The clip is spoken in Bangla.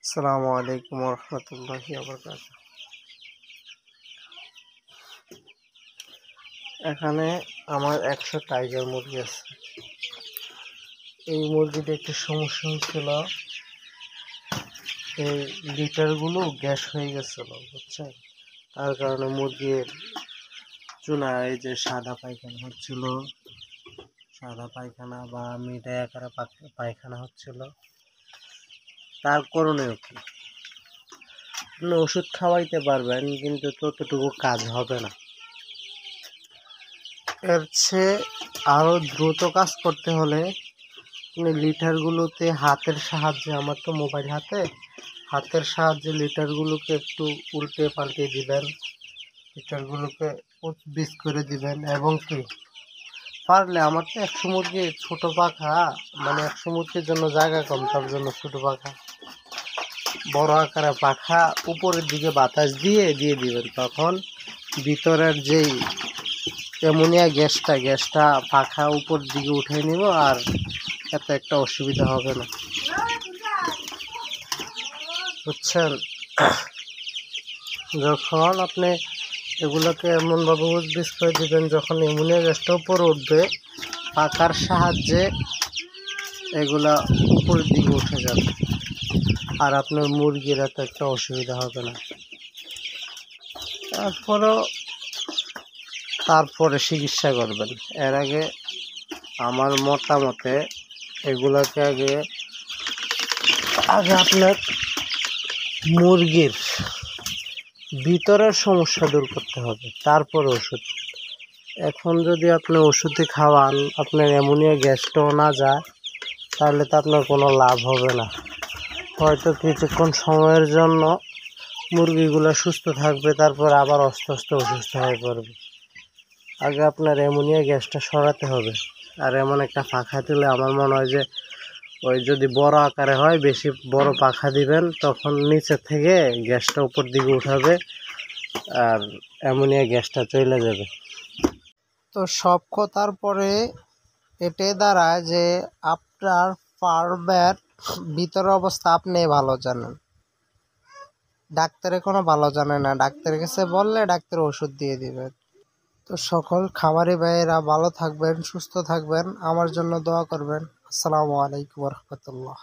আসসালামু আলাইকুম রহমতুল্লাহি ওয়া এখানে আমার 100 টাইগার মুরগি আছে। এই মুরগিতে একটু সমস্যা হয়েছিল, এই লিটারগুলো গ্যাস হয়ে গেছিল, বুঝছেন? তার কারণে মুরগির চুনায় এই যে সাদা পায়খানা হচ্ছিল, সাদা পায়খানা বা মিঠাই আকারে পায়খানা হচ্ছিল। তার করণীয় কি? আপনি ওষুধ খাওয়াইতে পারবেন, কিন্তু ততটুকু কাজ হবে না। এর চেয়ে আরও দ্রুত কাজ করতে হলে লিটারগুলোতে হাতের সাহায্যে, আমার তো মোবাইল হাতের সাহায্যে লিটারগুলোকে একটু উল্টে পাল্টে দিবেন, লিটারগুলোকে বিষ করে দিবেন। এবং কি পারলে, আমার তো 100 মুরগি ছোটো পাখা, মানে 100 মুরগির জন্য জায়গা কম, তার জন্য ছোটো পাখা, বড় আকারে পাখা উপরের দিকে বাতাস দিয়ে দিবেন। তখন ভিতরের যেই অ্যামোনিয়া গ্যাসটা পাখা উপর দিকে উঠে নিব, আর এত একটা অসুবিধা হবে না, বুঝছেন? যখন আপনি এগুলোকে এমনভাবে উদ্ভিদ করে দিবেন, যখন অ্যামোনিয়া গ্যাসটা উপরে উঠবে, পাখার সাহায্যে এগুলা উপরের দিকে উঠে যাবে, আর আপনার মুরগির এত একটা অসুবিধা হবে না। তারপরে চিকিৎসা করবেন। এর আগে আমার মতামতে এগুলোকে আগে আপনার মুরগির ভিতরের সমস্যা দূর করতে হবে, তারপরে ওষুধ। এখন যদি আপনি ওষুধে খাওয়ান, আপনার অ্যামোনিয়া গ্যাসটাও না যায়, তাহলে তো আপনার কোনো লাভ হবে না। হয়তো কিছুক্ষণ সময়ের জন্য মুরগিগুলো সুস্থ থাকবে, তারপর আবার আস্তে আস্তে অসুস্থ হয়ে পড়বে। আগে আপনার অ্যামোনিয়া গ্যাসটা সরাতে হবে। আর এমন একটা পাখা দিলে আমার মনে হয় যে, ওই যদি বড় আকারে হয়, বেশি বড় পাখা দিবেন, তখন নিচে থেকে গ্যাসটা উপর দিকে উঠাবে আর অ্যামোনিয়া গ্যাসটা চলে যাবে। তো সব কথার পরে এটাই দাঁড়ায় যে আপনার ফার্মের ভিতরের অবস্থা আপনি ভালো জানেন, ডাক্তারে কোনো ভালো জানে না। ডাক্তারের কাছে বললে ডাক্তার ওষুধ দিয়ে দিবেন। তো সকল খামারি ভাইয়েরা ভালো থাকবেন, সুস্থ থাকবেন, আমার জন্য দোয়া করবেন। আসসালামু আলাইকুম রহমতুল্লাহ।